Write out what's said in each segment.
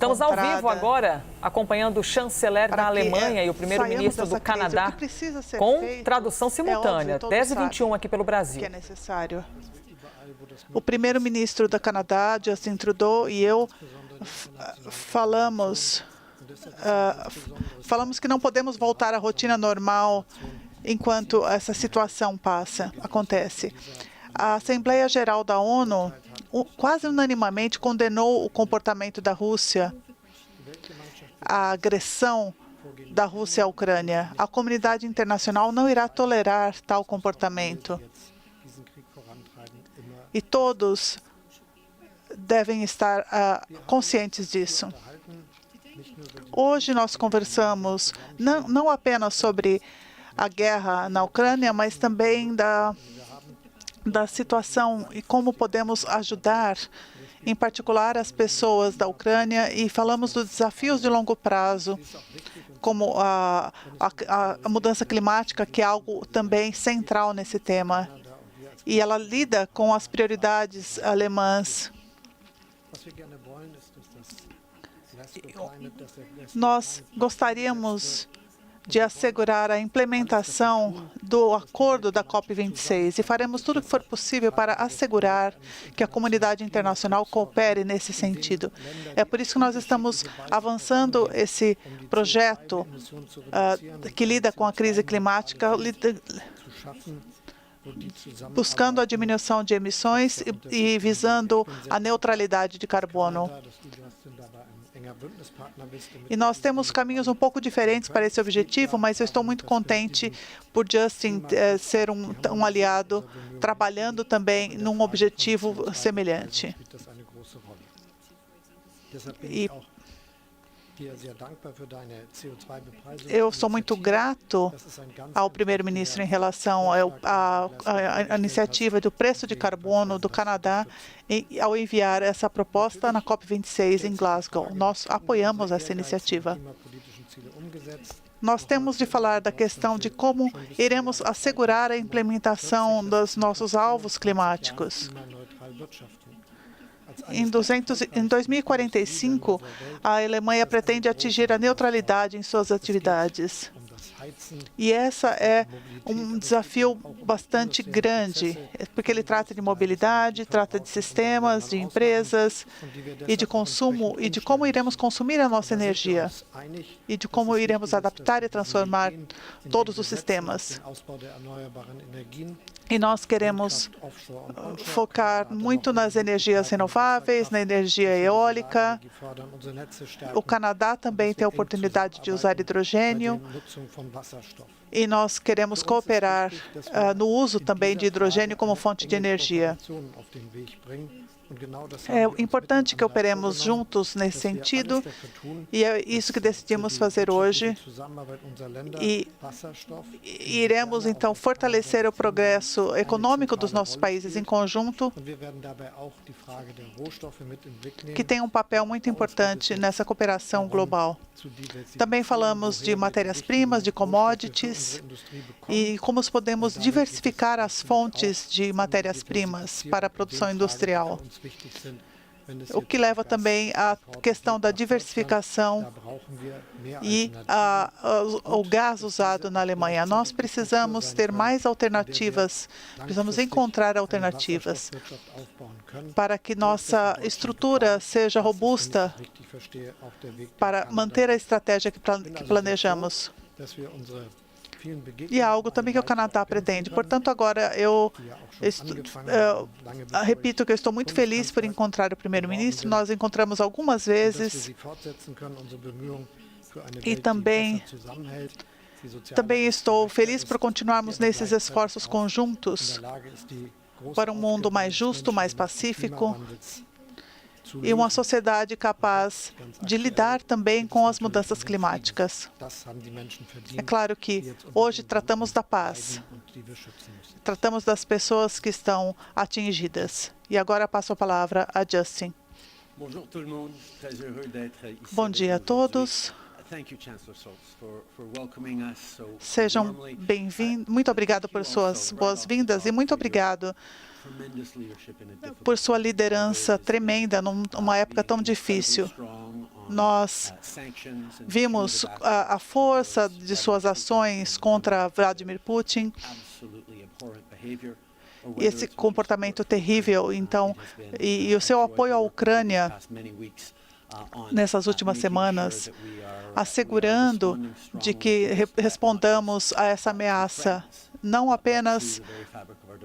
Estamos ao vivo agora, acompanhando o chanceler da Alemanha e o primeiro-ministro do Canadá, com tradução simultânea, 10h21 aqui pelo Brasil. Que é necessário. O primeiro-ministro do Canadá, Justin Trudeau, e eu falamos que não podemos voltar à rotina normal enquanto essa situação acontece. A Assembleia Geral da ONU quase unanimemente condenou o comportamento da Rússia, a agressão da Rússia à Ucrânia. A comunidade internacional não irá tolerar tal comportamento. E todos devem estar conscientes disso. Hoje nós conversamos não apenas sobre a guerra na Ucrânia, mas também da situação e como podemos ajudar, em particular, as pessoas da Ucrânia, e falamos dos desafios de longo prazo, como a mudança climática, que é algo também central nesse tema. E ela lida com as prioridades alemãs. Nós gostaríamos de assegurar a implementação do acordo da COP26 e faremos tudo o que for possível para assegurar que a comunidade internacional coopere nesse sentido. É por isso que nós estamos avançando esse projeto que lida com a crise climática, buscando a diminuição de emissões e visando a neutralidade de carbono. E nós temos caminhos um pouco diferentes para esse objetivo, mas eu estou muito contente por Justin ser um aliado, trabalhando também num objetivo semelhante. E eu sou muito grato ao primeiro-ministro em relação à iniciativa do preço de carbono do Canadá ao enviar essa proposta na COP26 em Glasgow. Nós apoiamos essa iniciativa. Nós temos de falar da questão de como iremos assegurar a implementação dos nossos alvos climáticos. Em 2045, a Alemanha pretende atingir a neutralidade em suas atividades. E essa é um desafio bastante grande, porque ele trata de mobilidade, trata de sistemas, de empresas e de consumo, e de como iremos consumir a nossa energia, e de como iremos adaptar e transformar todos os sistemas. E nós queremos focar muito nas energias renováveis, na energia eólica. O Canadá também tem a oportunidade de usar hidrogênio. E nós queremos cooperar no uso também de hidrogênio como fonte de energia. É importante que operemos juntos nesse sentido, e é isso que decidimos fazer hoje. E iremos, então, fortalecer o progresso econômico dos nossos países em conjunto, que tem um papel muito importante nessa cooperação global. Também falamos de matérias-primas, de commodities, e como podemos diversificar as fontes de matérias-primas para a produção industrial. O que leva também à questão da diversificação e o gás usado na Alemanha. Nós precisamos ter mais alternativas, precisamos encontrar alternativas para que nossa estrutura seja robusta para manter a estratégia que planejamos. E é algo também que o Canadá pretende. Portanto, agora eu repito que eu estou muito feliz por encontrar o primeiro-ministro. Nós encontramos algumas vezes e também estou feliz por continuarmos nesses esforços conjuntos para um mundo mais justo, mais pacífico, e uma sociedade capaz de lidar também com as mudanças climáticas. É claro que hoje tratamos da paz, tratamos das pessoas que estão atingidas. E agora passo a palavra a Justin. Bom dia a todos. Sejam bem-vindos. Muito obrigado por suas boas-vindas e muito obrigado por sua liderança tremenda numa época tão difícil. Nós vimos a força de suas ações contra Vladimir Putin, esse comportamento terrível, então, e o seu apoio à Ucrânia nessas últimas semanas, assegurando de que respondamos a essa ameaça, não apenas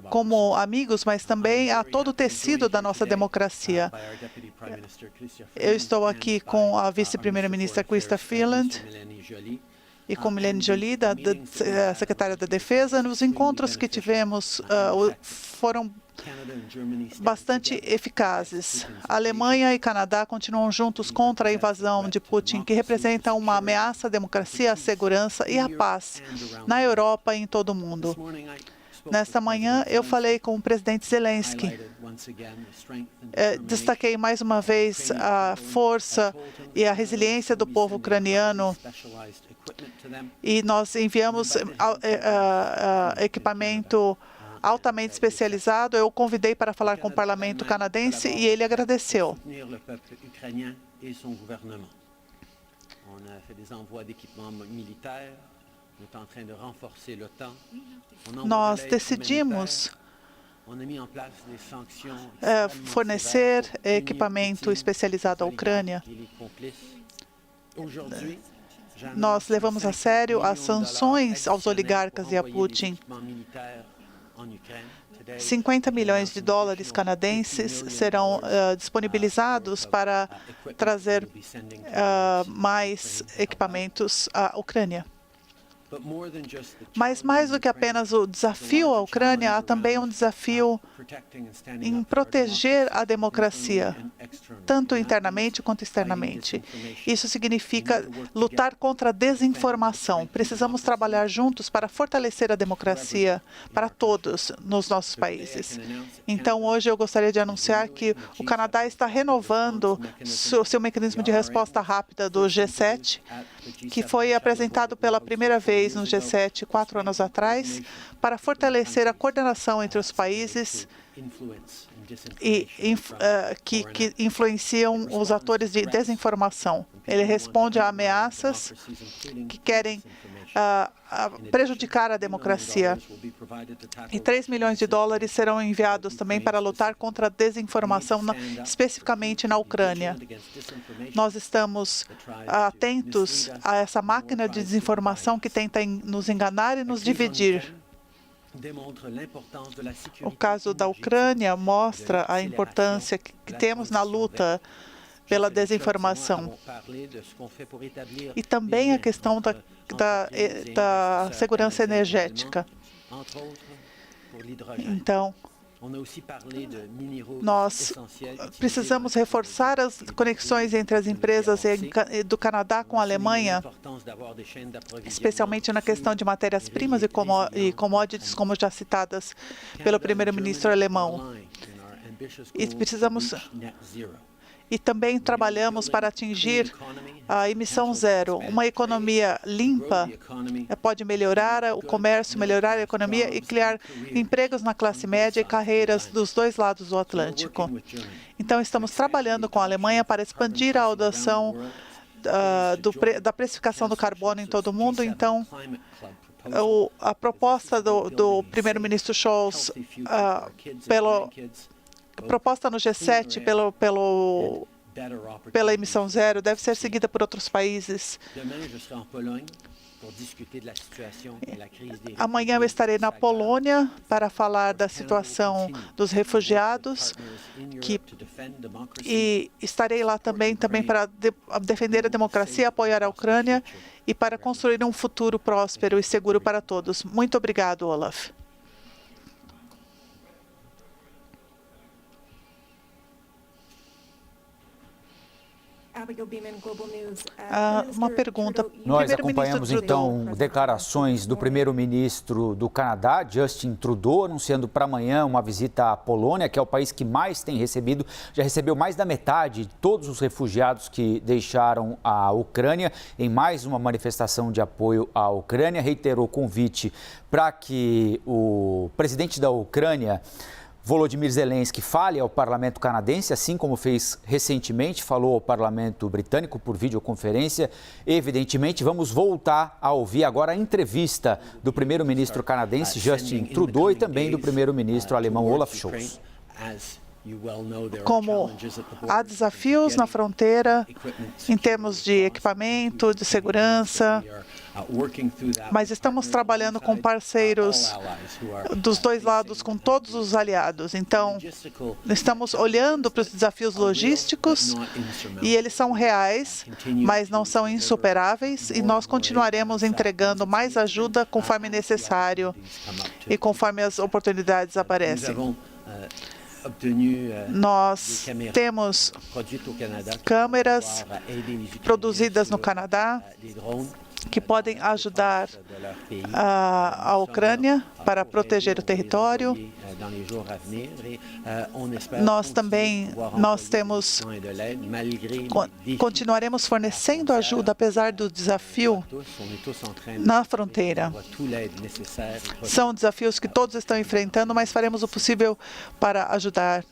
como amigos, mas também a todo o tecido da nossa democracia. Eu estou aqui com a vice-primeira-ministra Chrystia Freeland e com Mélanie Joly, da secretária da Defesa. Nos encontros que tivemos foram bastante eficazes. A Alemanha e Canadá continuam juntos contra a invasão de Putin, que representa uma ameaça à democracia, à segurança e à paz na Europa e em todo o mundo. Nesta manhã, eu falei com o presidente Zelensky. Destaquei mais uma vez a força e a resiliência do povo ucraniano e nós enviamos equipamento altamente especializado. Eu o convidei para falar com o parlamento canadense e ele agradeceu. Nós decidimos fornecer equipamento especializado à Ucrânia. Nós levamos a sério as sanções aos oligarcas e a Putin. 50 milhões de dólares canadenses serão disponibilizados para trazer mais equipamentos à Ucrânia. Mas mais do que apenas o desafio à Ucrânia, há também um desafio em proteger a democracia, tanto internamente quanto externamente. Isso significa lutar contra a desinformação. Precisamos trabalhar juntos para fortalecer a democracia para todos nos nossos países. Então, hoje eu gostaria de anunciar que o Canadá está renovando seu mecanismo de resposta rápida do G7, que foi apresentado pela primeira vez no G7 4 anos atrás, para fortalecer a coordenação entre os países e que influenciam os atores de desinformação. Ele responde a ameaças que querem prejudicar a democracia. E 3 milhões de dólares serão enviados também para lutar contra a desinformação, especificamente na Ucrânia. Nós estamos atentos a essa máquina de desinformação que tenta nos enganar e nos dividir. O caso da Ucrânia mostra a importância que temos na luta pela desinformação. E também a questão da segurança energética. Então, nós precisamos reforçar as conexões entre as empresas do Canadá com a Alemanha, especialmente na questão de matérias-primas e commodities, como já citadas pelo primeiro-ministro alemão. E também trabalhamos para atingir a emissão zero. Uma economia limpa pode melhorar o comércio, melhorar a economia e criar empregos na classe média e carreiras dos dois lados do Atlântico. Então, estamos trabalhando com a Alemanha para expandir a adoção da precificação do carbono em todo o mundo. Então, a proposta do primeiro-ministro Scholz proposta no G7 pela emissão zero deve ser seguida por outros países. Amanhã eu estarei na Polônia para falar da situação dos refugiados e estarei lá também para defender a democracia, apoiar a Ucrânia e para construir um futuro próspero e seguro para todos. Muito obrigado, Olaf. Uma pergunta. Nós acompanhamos, então, declarações do primeiro-ministro do Canadá, Justin Trudeau, anunciando para amanhã uma visita à Polônia, que é o país que mais tem recebido, já recebeu mais da metade de todos os refugiados que deixaram a Ucrânia, em mais uma manifestação de apoio à Ucrânia. Reiterou o convite para que o presidente da Ucrânia, Volodymyr Zelensky, fale ao parlamento canadense, assim como fez recentemente, falou ao parlamento britânico por videoconferência. Evidentemente, vamos voltar a ouvir agora a entrevista do primeiro-ministro canadense, Justin Trudeau, e também do primeiro-ministro alemão, Olaf Scholz. Como há desafios na fronteira em termos de equipamento, de segurança, mas estamos trabalhando com parceiros dos dois lados, com todos os aliados. Então, estamos olhando para os desafios logísticos e eles são reais, mas não são insuperáveis, e nós continuaremos entregando mais ajuda conforme necessário e conforme as oportunidades aparecem. Nós temos câmeras produzidas no Canadá que podem ajudar a Ucrânia para proteger o território. Continuaremos fornecendo ajuda apesar do desafio na fronteira. São desafios que todos estão enfrentando, mas faremos o possível para ajudar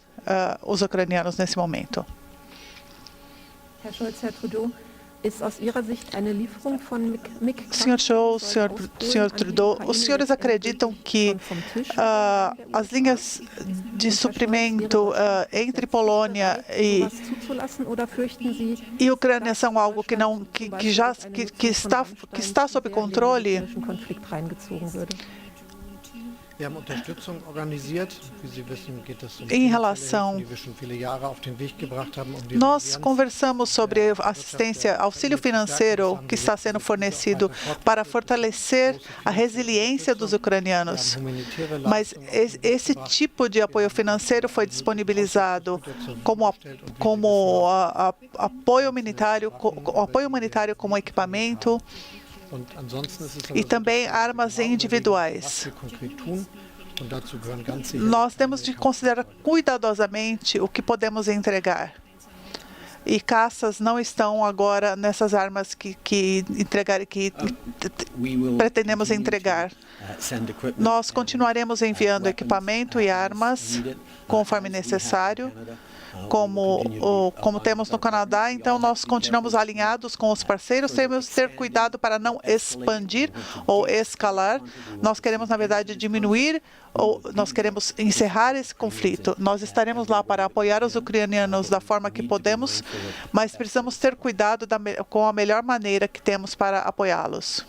os ucranianos nesse momento. Herr Scholz, Herr Trudeau, ist aus Ihrer Sicht eine Lieferung von Sr. Scholz, Sr. Trudeau, os senhores acreditam que as linhas de suprimento entre Polônia e Ucrânia são algo que está sob controle? Em relação, nós conversamos sobre assistência, auxílio financeiro que está sendo fornecido para fortalecer a resiliência dos ucranianos. Mas esse tipo de apoio financeiro foi disponibilizado como apoio humanitário como equipamento e também armas individuais. Nós temos de considerar cuidadosamente o que podemos entregar. E caças não estão agora nessas armas que pretendemos entregar. Nós continuaremos enviando equipamento e armas conforme necessário, como temos no Canadá. Então, nós continuamos alinhados com os parceiros, temos que ter cuidado para não expandir ou escalar. Nós queremos, na verdade, diminuir ou nós queremos encerrar esse conflito. Nós estaremos lá para apoiar os ucranianos da forma que podemos, mas precisamos ter cuidado com a melhor maneira que temos para apoiá-los.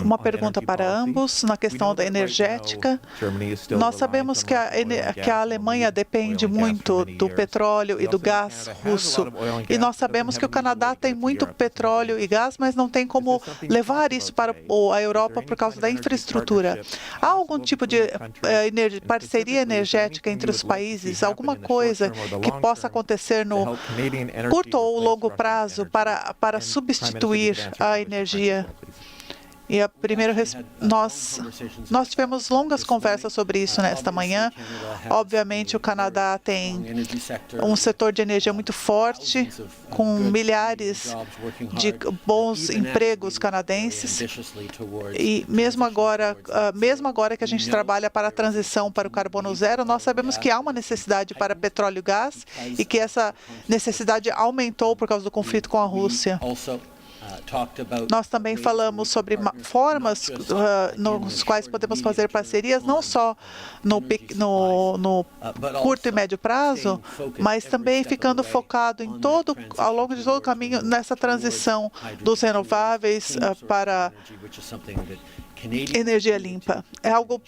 Uma pergunta para ambos na questão da energética. Nós sabemos que a Alemanha depende muito do petróleo e do gás russo. E nós sabemos que o Canadá tem muito petróleo e gás, mas não tem como levar isso para a Europa por causa da infraestrutura. Há algum tipo de parceria energética entre os países? Alguma coisa que possa acontecer no curto ou longo prazo para substituir a energia? E a primeira, nós tivemos longas conversas sobre isso nesta manhã. Obviamente, o Canadá tem um setor de energia muito forte, com milhares de bons empregos canadenses. E mesmo agora que a gente trabalha para a transição para o carbono zero, nós sabemos que há uma necessidade para petróleo e gás e que essa necessidade aumentou por causa do conflito com a Rússia. Nós também falamos sobre formas nos quais podemos fazer parcerias, não só no curto e médio prazo, mas também ficando focado ao longo de todo o caminho nessa transição dos renováveis para energia limpa. É algo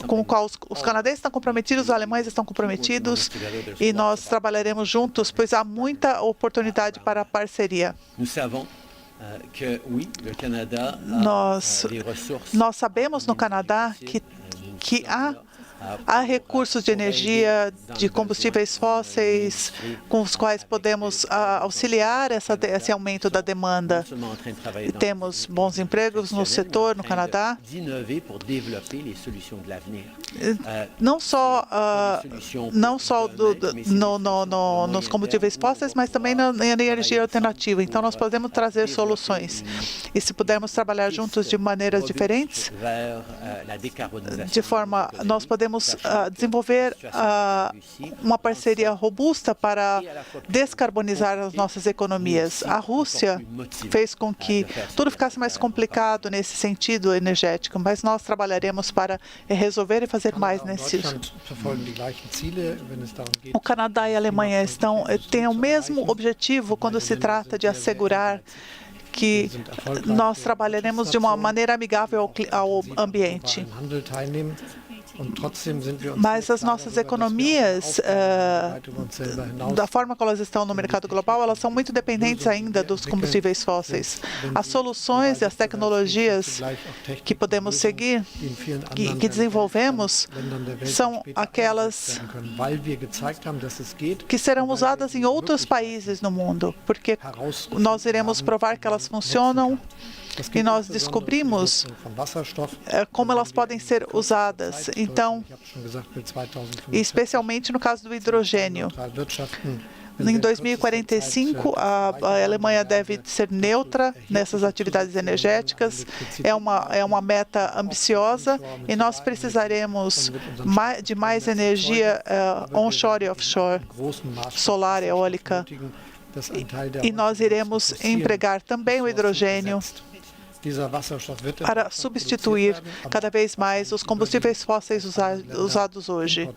com o qual os canadenses estão comprometidos, os alemães estão comprometidos, e nós trabalharemos juntos, pois há muita oportunidade para a parceria. Nós sabemos no Canadá que há há recursos de energia, de combustíveis fósseis, com os quais podemos auxiliar esse aumento da demanda. E temos bons empregos no setor, no Canadá. Não só nos combustíveis fósseis, mas também na energia alternativa. Então, nós podemos trazer soluções. E se pudermos trabalhar juntos de maneiras diferentes, nós podemos desenvolver uma parceria robusta para descarbonizar as nossas economias. A Rússia fez com que tudo ficasse mais complicado nesse sentido energético, mas nós trabalharemos para resolver e fazer mais nesse sentido. O Canadá e a Alemanha têm o mesmo objetivo quando se trata de assegurar que nós trabalharemos de uma maneira amigável ao ambiente. Mas as nossas economias, da forma como elas estão no mercado global, elas são muito dependentes ainda dos combustíveis fósseis. As soluções e as tecnologias que podemos seguir, que desenvolvemos, são aquelas que serão usadas em outros países no mundo, porque nós iremos provar que elas funcionam e nós descobrimos como elas podem ser usadas. Então, especialmente no caso do hidrogênio. Em 2045, a Alemanha deve ser neutra nessas atividades energéticas. É uma meta ambiciosa e nós precisaremos de mais energia onshore e offshore, solar, eólica. E nós iremos empregar também o hidrogênio para substituir cada vez mais os combustíveis fósseis usados hoje.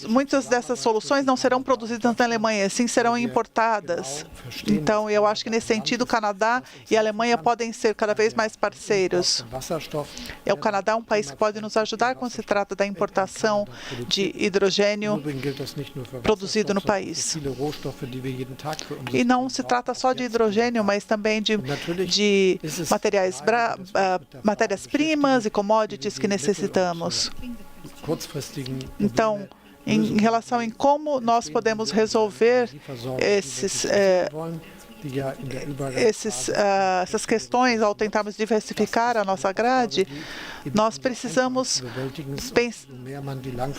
Muitas dessas soluções não serão produzidas na Alemanha, sim serão importadas. Então, eu acho que nesse sentido, o Canadá e a Alemanha podem ser cada vez mais parceiros. O Canadá é um país que pode nos ajudar quando se trata da importação de hidrogênio produzido no país. E não se trata só de hidrogênio, mas também de matérias-primas e commodities que necessitamos. Então, em relação em como nós podemos resolver essas questões ao tentarmos diversificar a nossa grade, nós precisamos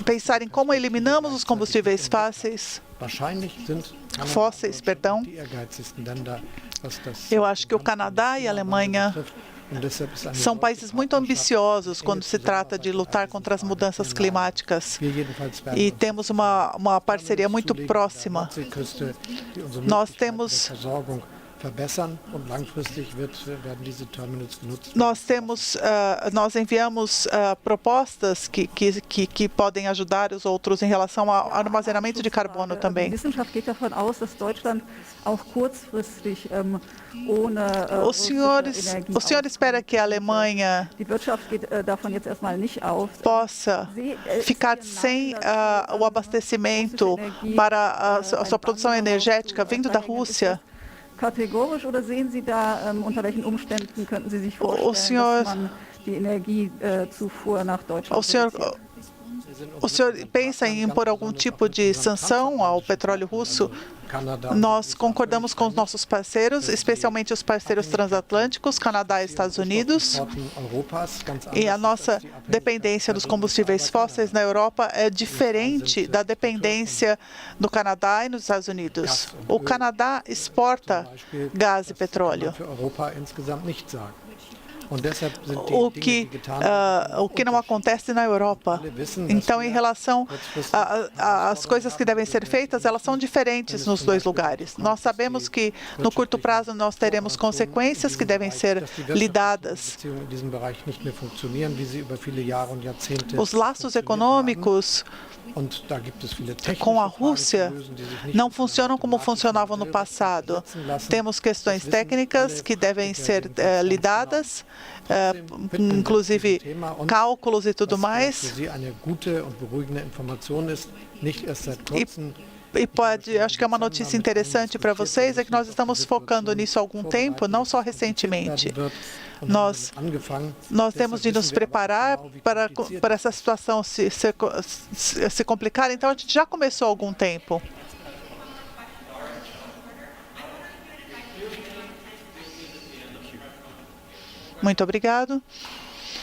pensar em como eliminamos os combustíveis fósseis. Eu acho que o Canadá e a Alemanha são países muito ambiciosos quando se trata de lutar contra as mudanças climáticas. E temos uma parceria muito próxima. Nós enviamos propostas que podem ajudar os outros em relação ao armazenamento de carbono também. O senhor espera que a Alemanha possa ficar sem o abastecimento para a sua produção energética vindo da Rússia? Kategorisch, oder sehen Sie da, unter welchen Umständen könnten Sie sich vorstellen, dass man die Energiezufuhr nach Deutschland reduziert? O senhor pensa em impor algum tipo de sanção ao petróleo russo? Nós concordamos com os nossos parceiros, especialmente os parceiros transatlânticos, Canadá e Estados Unidos. E a nossa dependência dos combustíveis fósseis na Europa é diferente da dependência do Canadá e nos Estados Unidos. O Canadá exporta gás e petróleo. O que não acontece na Europa. Então, em relação às coisas que devem ser feitas, elas são diferentes nos dois lugares. Nós sabemos que, no curto prazo, nós teremos consequências que devem ser lidadas. Os laços econômicos com a Rússia não funcionam como funcionavam no passado. Temos questões técnicas que devem ser lidadas, inclusive cálculos e tudo mais. acho que é uma notícia interessante para vocês, é que nós estamos focando nisso há algum tempo, não só recentemente. Nós temos de nos preparar para essa situação se complicar, então a gente já começou há algum tempo. Muito obrigado.